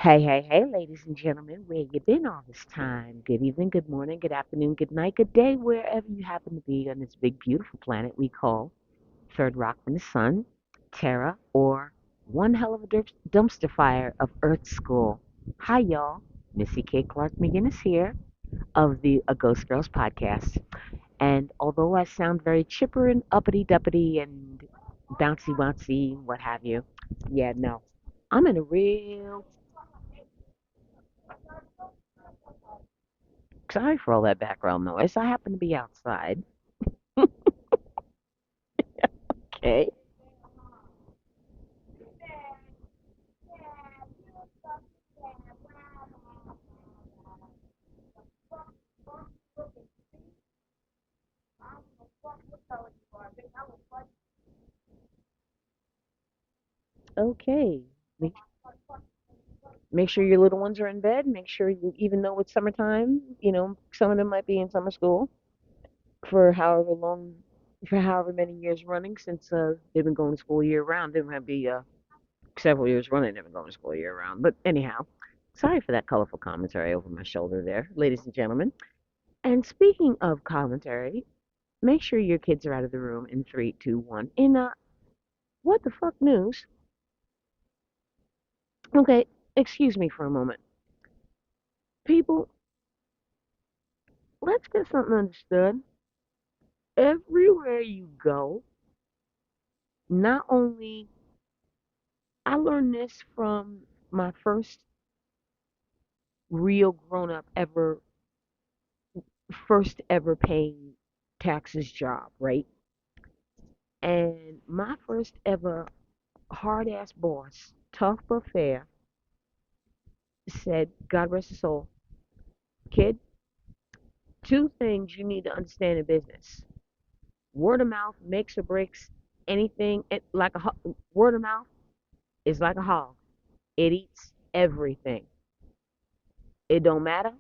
Hey, hey, hey, ladies and gentlemen, where you been all this time? Good evening, good morning, good afternoon, good night, good day, wherever you happen to be on this big, beautiful planet we call Third Rock from the Sun, Terra, or one hell of a dumpster fire of Earth School. Hi, y'all. Missy K. Clark McGinnis here of the A Ghost Girls podcast. And although I sound very chipper and uppity duppity and bouncy bouncy, what have you, yeah, no, I'm in a real. Sorry for all that background noise. I happen to be outside. Okay. Okay. Make, make sure your little ones are in bed. Make sure you, even though it's summertime, some of them might be in summer school for however long, for however many years running since they've been going to school year round. They might be several years running, they've been going to school year round. But anyhow, sorry for that colorful commentary over my shoulder there, ladies and gentlemen. And speaking of commentary, make sure your kids are out of the room in three, two, one. In what the fuck news? Okay, excuse me for a moment. People, let's get something understood. Everywhere you go, not only I learned this from my first real grown up ever, first ever paying taxes job, right? And my first ever hard ass boss, tough but fair, said, God rest his soul, kid, two things you need to understand in business. Word of mouth makes or breaks anything. Like word of mouth is like a hog. It eats everything. It don't matter.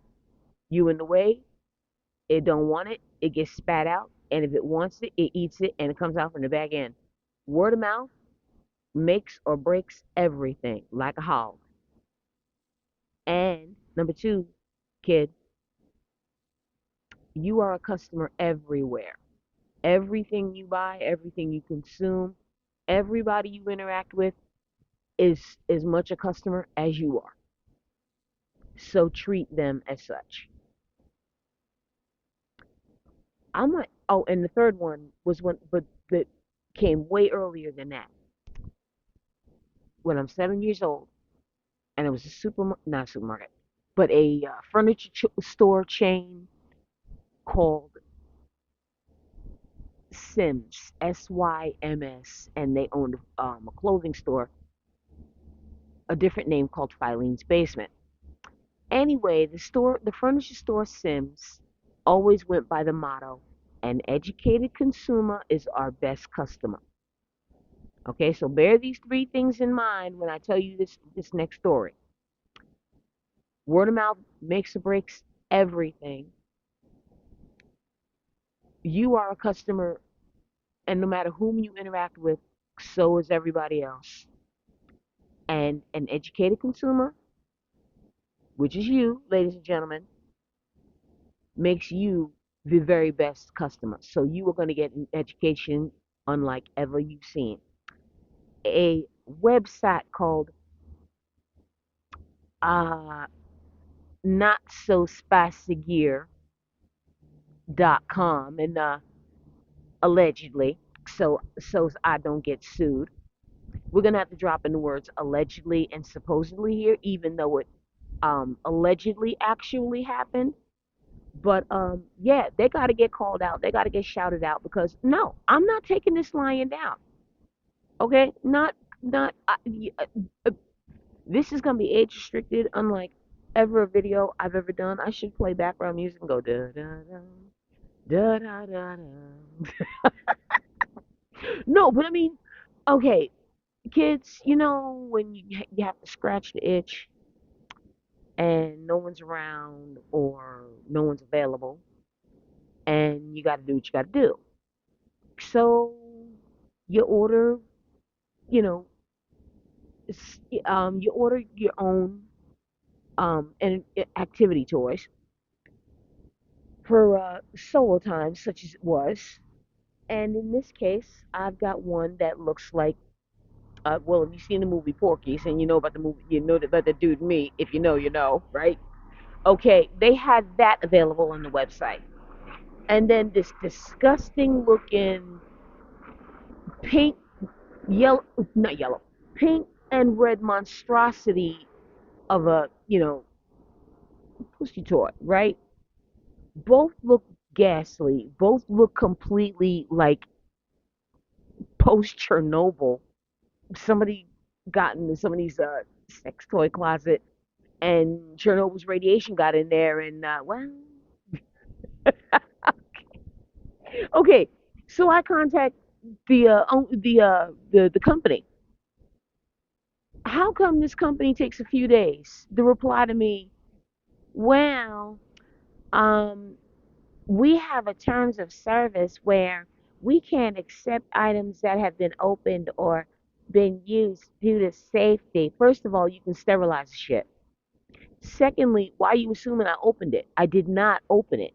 You in the way. It don't want it. It gets spat out. And if it wants it, it eats it and it comes out from the back end. Word of mouth makes or breaks everything like a hog. And number two, kid, you are a customer everywhere. Everything you buy, everything you consume, everybody you interact with is as much a customer as you are. So treat them as such. I'm like, oh, and the third one was when, but that came way earlier than that. When I'm 7 years old, and it was a not supermarket, but a furniture store chain called Sims, Syms, and they owned a clothing store, a different name called Filene's Basement. Anyway, the furniture store Sims, always went by the motto, an educated consumer is our best customer. Okay, so bear these three things in mind when I tell you this next story. Word of mouth makes or breaks everything. You are a customer, and no matter whom you interact with, so is everybody else. And an educated consumer, which is you, ladies and gentlemen, makes you the very best customer. So you are going to get an education unlike ever you've seen. A website called uh, not so spicy gear.com, and allegedly, so I don't get sued. We're gonna have to drop in the words allegedly and supposedly here, even though it allegedly actually happened. But yeah, they got to get called out. They got to get shouted out because no, I'm not taking this lying down. Okay, not. Uh, this is gonna be age restricted, unlike ever a video I've ever done. I should play background music and go da da da da da da da. No, but I mean, okay, kids, when you have to scratch the itch and no one's around or no one's available and you got to do what you got to do. So you order, you know, you order your own. and activity toys for solo time, such as it was. And in this case, I've got one that looks like, well, if you've seen the movie Porky's and you know about the movie, you know about the dude me. If you know, you know, right? Okay, they had that available on the website. And then this disgusting looking pink, yellow, not yellow, pink and red monstrosity of a, pussy toy, right? Both look ghastly. Both look completely like post Chernobyl. Somebody got into somebody's sex toy closet, and Chernobyl's radiation got in there, and well, okay. So I contact the company. How come this company takes a few days? The reply to me, well, um, we have a terms of service where we can't accept items that have been opened or been used due to safety. First of all, you can sterilize the shit. Secondly, why are you assuming I opened it? I did not open it.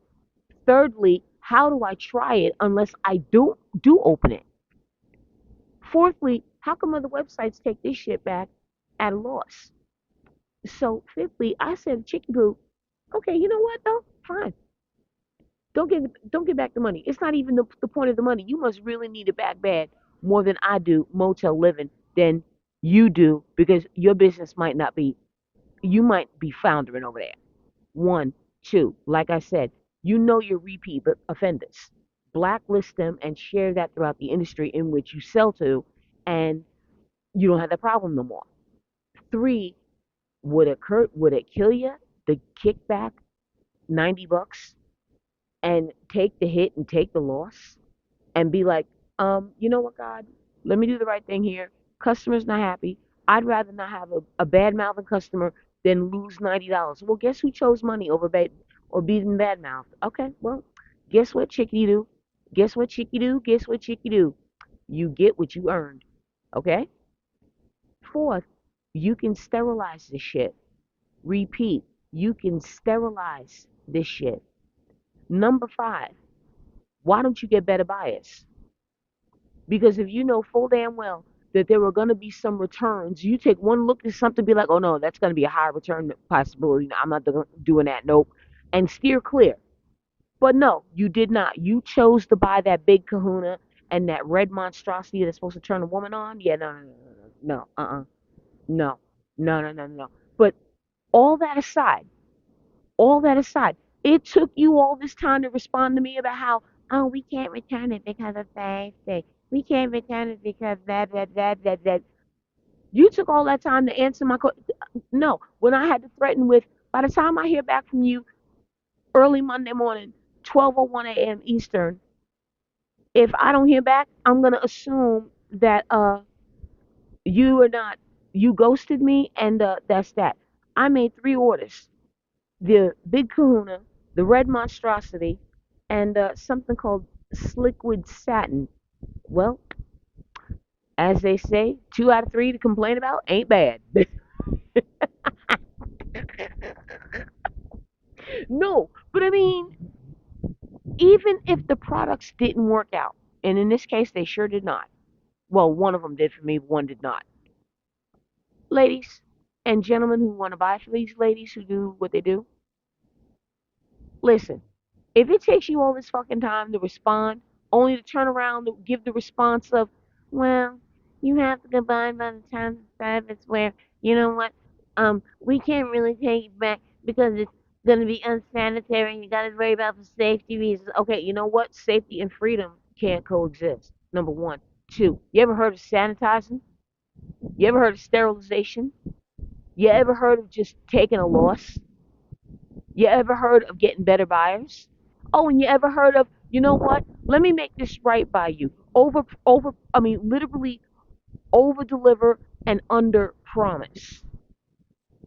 Thirdly, how do I try it unless I do open it? Fourthly, how come other websites take this shit back at a loss? So fifthly, I said, Chicken Poo, okay, you know what though? Fine. Don't get back the money. It's not even the point of the money. You must really need it back bad more than I do motel living than you do because your business might not be you might be foundering over there. One, two, like I said, you know your repeat offenders. Blacklist them and share that throughout the industry in which you sell to, and you don't have that problem no more. Three, would it kill you? The kickback, $90, and take the hit and take the loss, and be like, you know what, God, let me do the right thing here. Customer's not happy. I'd rather not have a bad mouthing customer than lose $90. Well, guess who chose money over bad or being bad mouth? Okay, well, guess what, chickadee do? Guess what, chicky do? Guess what, chicky do? You get what you earned. Okay? Fourth, you can sterilize this shit. Repeat, you can sterilize this shit. Number five, why don't you get better buyers? Because if you know full damn well that there were going to be some returns, you take one look at something, be like, oh no, that's going to be a high return possibility. I'm not doing that. Nope. And steer clear. But no, you did not. You chose to buy that big kahuna and that red monstrosity that's supposed to turn a woman on. Yeah, no, no, no, no, no, no, no, no, no, no. But all that aside, all that aside, it took you all this time to respond to me about how, oh, we can't return it because of safety. We can't return it because that, that, that, that, that. You took all that time to answer my question. No, when I had to threaten with, by the time I hear back from you early Monday morning, 12:01 a.m. Eastern, if I don't hear back, I'm gonna assume that you are not, you ghosted me, and that's that. I made three orders: the big kahuna, the red monstrosity, and something called sliquid satin. Well, as they say, two out of three to complain about ain't bad. No, but I mean, even if the products didn't work out, and in this case they sure did not. Well, one of them did for me, one did not. Ladies and gentlemen who want to buy for these ladies who do what they do, listen, if it takes you all this fucking time to respond, only to turn around and give the response of, well, you have to abide by the terms of service where, you know what, we can't really take it back because it's going to be unsanitary and you got to worry about the safety reasons. Okay, you know what? Safety and freedom can't coexist. Number one. Two, you ever heard of sanitizing? You ever heard of sterilization? You ever heard of just taking a loss? You ever heard of getting better buyers? Oh, and you ever heard of, you know what? Let me make this right by you. I mean, literally over deliver and under promise.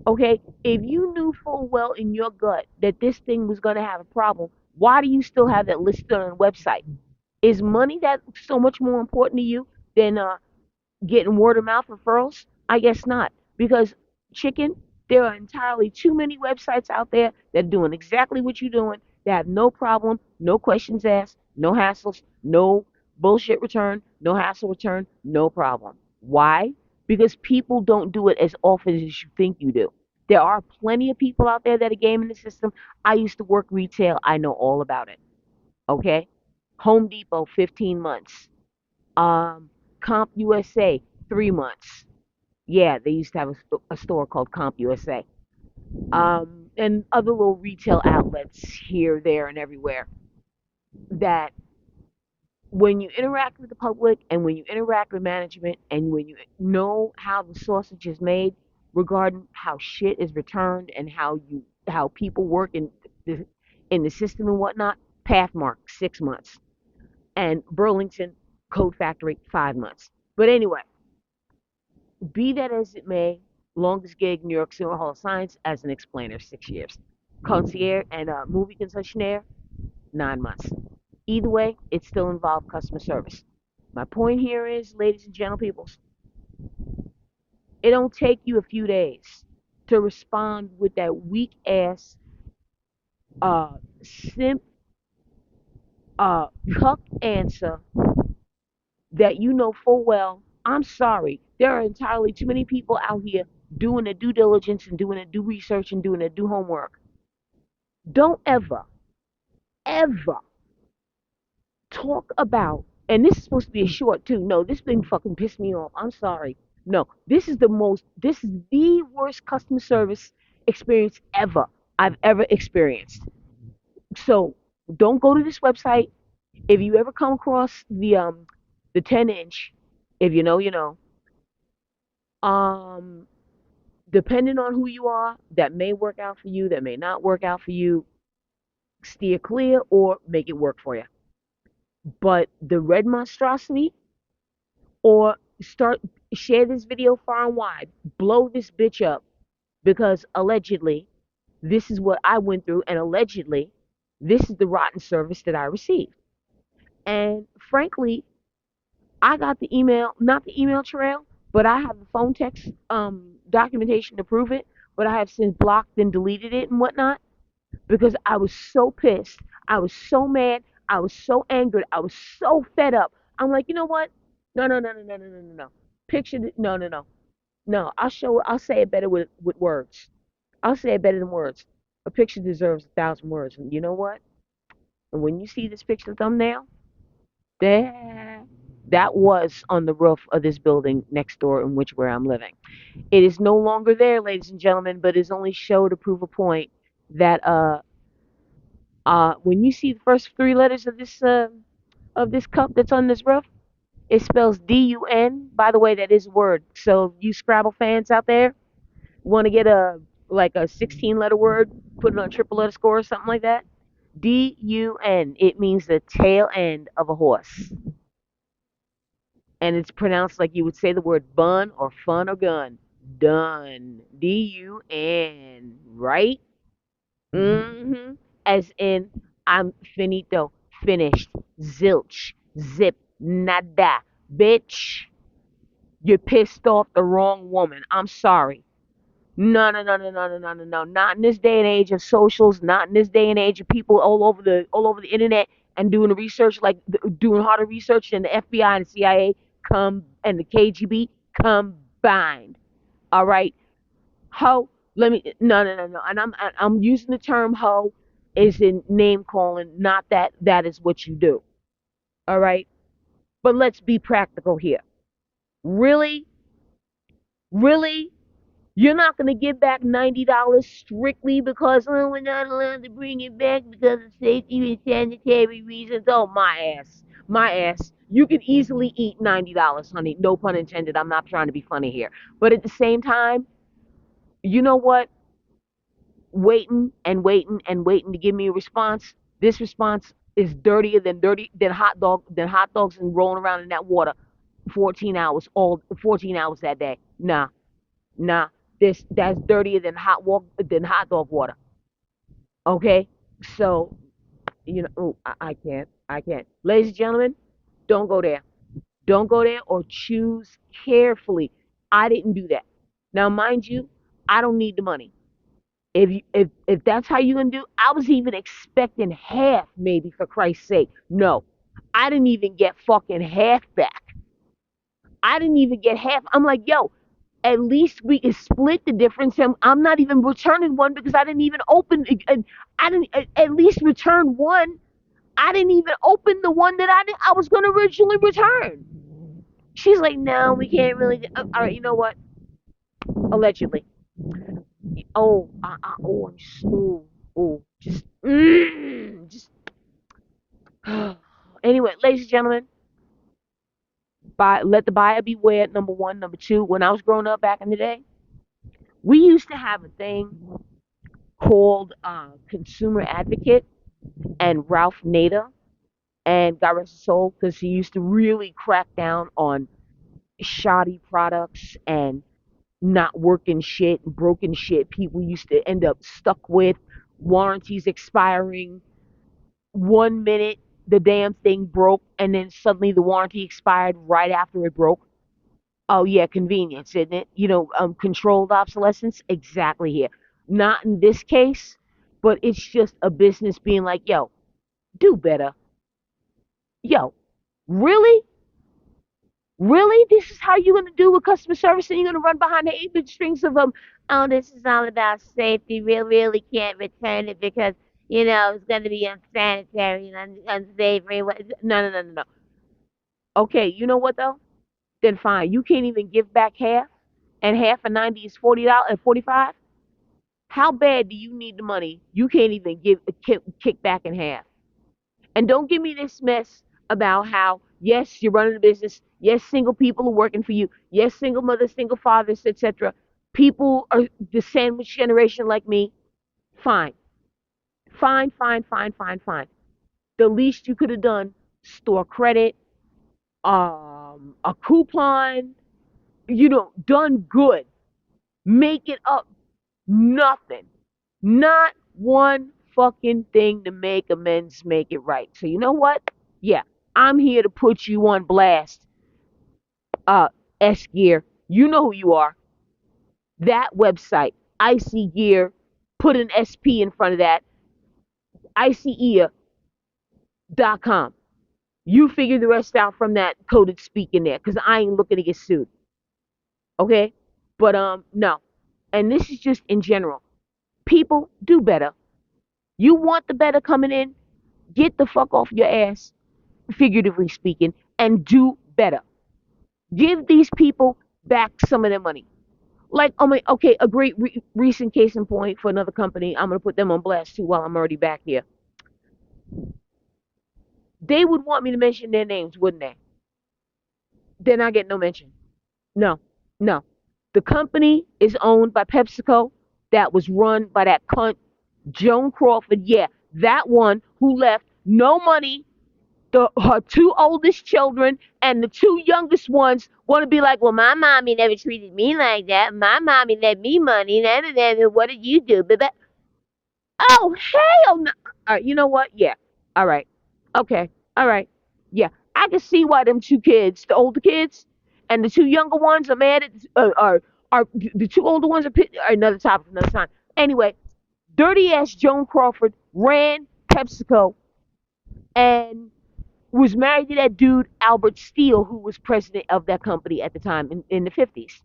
Okay? If you knew full well in your gut that this thing was going to have a problem, why do you still have that listed on the website? Is money that so much more important to you than getting word of mouth referrals? I guess not. Because chicken, There are entirely too many websites out there that are doing exactly what you're doing. They have no problem, no questions asked, no hassles, no bullshit return, no hassle return, no problem. Why? Because people don't do it as often as you think you do. There are plenty of people out there that are gaming the system. I used to work retail. I know all about it. Okay? Home Depot, 15 months. Comp USA, 3 months. Yeah, they used to have a store called Comp USA. And other little retail outlets here, there, and everywhere that when you interact with the public and when you interact with management and when you know how the sausage is made regarding how shit is returned and how people work in the system and whatnot, Pathmark 6 months and Burlington Code Factory 5 months. But anyway, be that as it may, longest gig New York City Hall of Science as an explainer 6 years, concierge and movie concessionaire 9 months. Either way, it still involved customer service. My point here is, ladies and gentle peoples, it don't take you a few days to respond with that weak ass, simp, cuck answer that you know full well. I'm sorry. There are entirely too many people out here doing their due diligence and doing their due research and doing their due homework. Don't ever, ever talk about, and this is supposed to be a short too. No, this thing fucking pissed me off. I'm sorry. No, this is the worst customer service experience ever I've ever experienced. So don't go to this website. If you ever come across the 10 inch, if you know, you know, um, depending on who you are, that may work out for you, that may not work out for you. Steer clear or make it work for you. But the red monstrosity, or start share this video far and wide, blow this bitch up because allegedly this is what I went through, and allegedly this is the rotten service that I received. And frankly, I got the email, not the email trail, but I have the phone text documentation to prove it. But I have since blocked and deleted it and whatnot because I was so pissed. I was so mad. I was so angry. I was so fed up. I'm like, you know what? No, no, no, no, no, no, no, no, no. Picture, no, no, no, no. I'll say it better with words. I'll say it better than words. A picture deserves 1,000 words. And you know what? And when you see this picture thumbnail, there, that was on the roof of this building next door in which where I'm living. It is no longer there, ladies and gentlemen, but is only show to prove a point that when you see the first three letters of this cup that's on this roof, it spells DUN. By the way, that is a word. So you Scrabble fans out there want to get a 16-letter word, put it on a triple letter score or something like that. DUN. It means the tail end of a horse, and it's pronounced like you would say the word bun or fun or gun. Done. DUN. Right? Mm-hmm. As in, I'm finito, finished, zilch, zip, nada, bitch. You pissed off the wrong woman. I'm sorry. No, no, no, no, no, no, no, no, no. Not in this day and age of socials. Not in this day and age of people all over the internet and doing the research, like doing harder research than the FBI and the CIA come and the KGB combined. All right, ho. Let me no, no, no, no. And I'm using the term ho is in name calling, not that that is what you do. All right, but let's be practical here. Really, really, you're not going to give back $90 strictly because, oh, we're not allowed to bring it back because of safety and sanitary reasons. Oh, my ass. My ass. You could easily eat $90, honey. No pun intended. I'm not trying to be funny here. But at the same time, you know what? Waiting and waiting and waiting to give me a response. This response is dirty than hot dogs and rolling around in that water 14 hours, all 14 hours that day. Nah. Nah, this that's dirtier than hot dog water. Okay, so ooh, I can't, I can't. Ladies and gentlemen, don't go there. Don't go there or choose carefully. I didn't do that. Now, mind you, I don't need the money. If that's how you're gonna do, I was even expecting half, maybe, for Christ's sake. No, I didn't even get fucking half back. I didn't even get half. I'm like, yo, at least we can split the difference. And I'm not even returning one because I didn't even open. I didn't at least return one. I didn't even open the one that I was going to originally return. She's like, no, we can't really. All right, you know what? Allegedly. I'm so, just. Anyway, ladies and gentlemen, let the buyer beware. Number one, number two. When I was growing up back in the day, we used to have a thing called Consumer Advocate and Ralph Nader, and God rest his soul, because he used to really crack down on shoddy products and not working shit and broken shit people used to end up stuck with, warranties expiring 1 minute the damn thing broke and then suddenly the warranty expired right after it broke. Oh yeah, convenience, isn't it? Controlled obsolescence, exactly here. Not in this case, but it's just a business being like, yo, do better. Yo, really? Really? This is how you're gonna do with customer service, and you're gonna run behind the 8-bit strings of oh, this is all about safety. We really can't return it because it's gonna be unsanitary and unsavory. No, no, no, no, no. Okay, you know what though? Then fine. You can't even give back half, and half of 90 is $40 and 45. How bad do you need the money? You can't even give kick back in half. And don't give me this mess about how, yes, you're running a business. Yes, single people are working for you. Yes, single mothers, single fathers, etc. People are the sandwich generation like me. Fine. Fine, fine, fine, fine, fine. The least you could have done, store credit, a coupon, done good. Make it up. Nothing. Not one fucking thing to make amends, make it right. So you know what? Yeah, I'm here to put you on blast. S Gear, you know who you are. That website, Icy Gear, put an SP in front of that, icegear.com. You figure the rest out from that coded speak in there, because I ain't looking to get sued. Okay? But no. And this is just in general. People, do better. You want the better coming in? Get the fuck off your ass, figuratively speaking, and do better. Give these people back some of their money. Like, I mean, okay, a great recent case in point for another company. I'm gonna put them on blast too while I'm already back here. They would want me to mention their names, wouldn't they? Then I get no mention. No, no. The company is owned by PepsiCo. That was run by that cunt Joan Crawford. Yeah, that one who left no money. Her two oldest children and the two youngest ones want to be like, well, my mommy never treated me like that. My mommy lent me money. What did you do? Oh, hell no. All right, you know what? Yeah. All right. Okay. All right. Yeah. I can see why them two kids, the older kids, and the two younger ones are mad at, are the two older ones are another topic, another time. Anyway, dirty ass Joan Crawford ran PepsiCo and was married to that dude, Albert Steele, who was president of that company at the time in the 50s.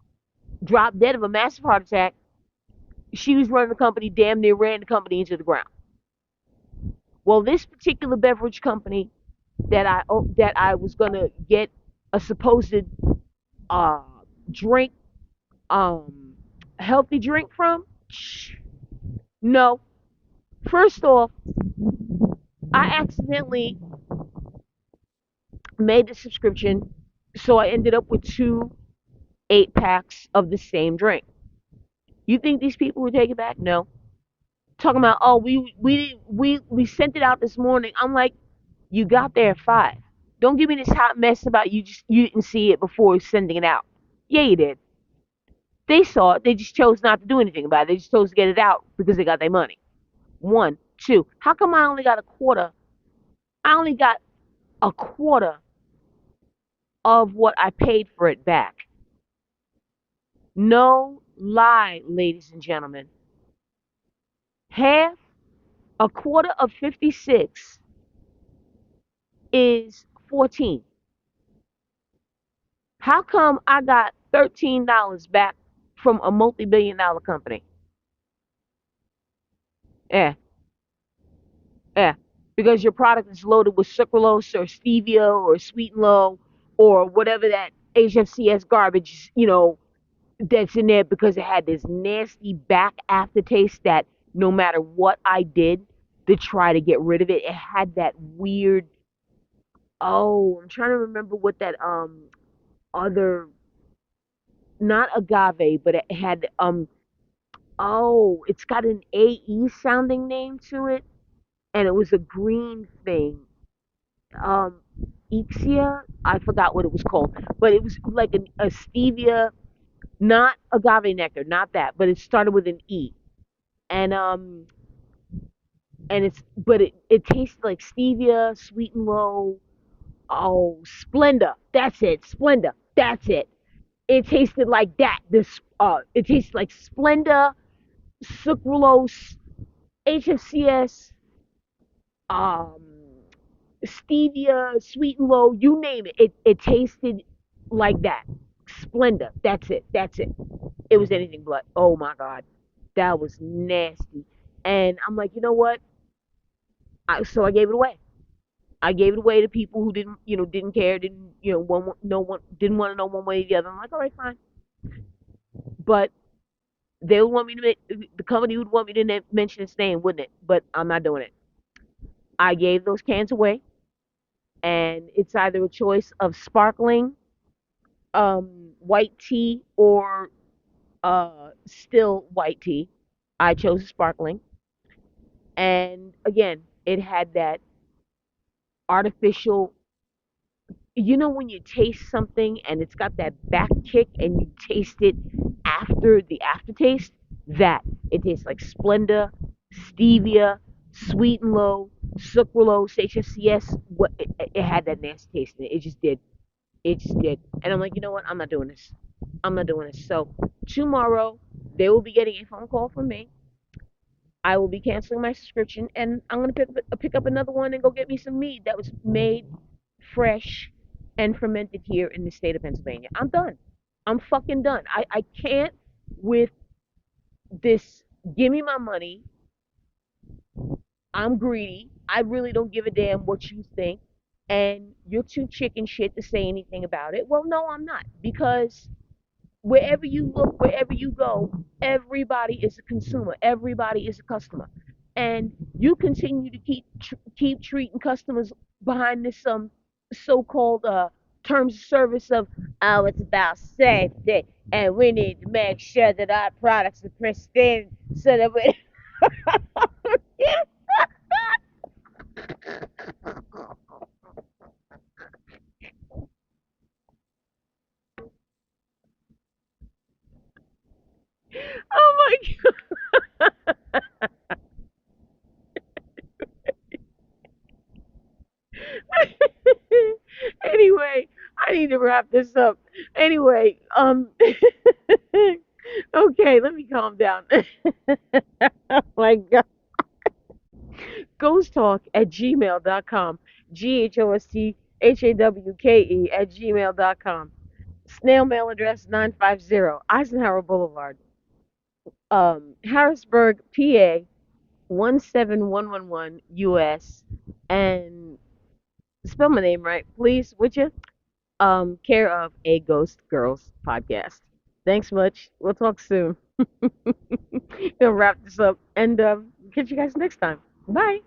Dropped dead of a massive heart attack. She was running the company, damn near ran the company into the ground. Well, this particular beverage company that I was gonna get a supposed uh drink, um healthy drink from, no. First off, I accidentally made the subscription, so I ended up with two 8 packs of the same drink. You think these people would take it back? No. Talking about, oh, we sent it out this morning. I'm like, you got there at 5. Don't give me this hot mess about you didn't see it before sending it out. Yeah, you did. They saw it. They just chose not to do anything about it. They just chose to get it out because they got their money. One, two. How come I only got a quarter? I only got a quarter of what I paid for it back. No lie, ladies and gentlemen. Half, a quarter of 56 is 14. How come I got $13 back from a multi-billion dollar company? Yeah, yeah. Because your product is loaded with sucralose or stevia or sweet and low or whatever that HFCS garbage, that's in there because it had this nasty back aftertaste that no matter what I did to try to get rid of it, it had that weird. Oh, I'm trying to remember what that other, not agave, but it had oh, it's got an AE sounding name to it, and it was a green thing. Um, Ixia, I forgot what it was called, but it was like a stevia, not agave nectar, not that, but it started with an E, and it tasted like stevia, sweet and low. Oh, Splenda, that's it, Splenda, that's it. It tasted like that. It tasted like Splenda, sucralose, HFCS, um, stevia, sweet and low, you name it. It tasted like that. Splenda. That's it. That's it. It was anything but. Oh my God. That was nasty. And I'm like, you know what? So I gave it away. I gave it away to people who didn't care, didn't, no one, didn't want to know one way or the other. I'm like, all right, fine. But they would want me to, the company would want me to mention its name, wouldn't it? But I'm not doing it. I gave those cans away, and it's either a choice of sparkling white tea or still white tea. I chose sparkling, and again, it had that artificial. When you taste something and it's got that back kick, and you taste it after the aftertaste, that it tastes like Splenda, stevia, sweet and low, sucralose, HFCS. It had that nasty taste in it. It just did. It just did. And I'm like, you know what? I'm not doing this. I'm not doing this. So tomorrow they will be getting a phone call from me. I will be canceling my subscription, and I'm gonna pick up another one and go get me some mead that was made fresh and fermented here in the state of Pennsylvania. I'm done. I'm fucking done. I can't with this. Give me my money. I'm greedy. I really don't give a damn what you think. And you're too chicken shit to say anything about it. Well, no, I'm not. Because wherever you look, wherever you go, everybody is a consumer. Everybody is a customer. And you continue to keep treating customers behind this so-called terms of service of, oh, it's about safety, and we need to make sure that our products are pristine so that we. Oh my God. Anyway, I need to wrap this up. Anyway, okay, let me calm down. Oh my God. Ghosttalk@gmail.com. GHOSTHAWKE@gmail.com. Snail mail address 950 Eisenhower Boulevard, Harrisburg, PA 17111 US. And spell my name right, please, would you? Care of A Ghost Girls podcast. Thanks much. We'll talk soon. Gonna wrap this up and catch you guys next time. Bye.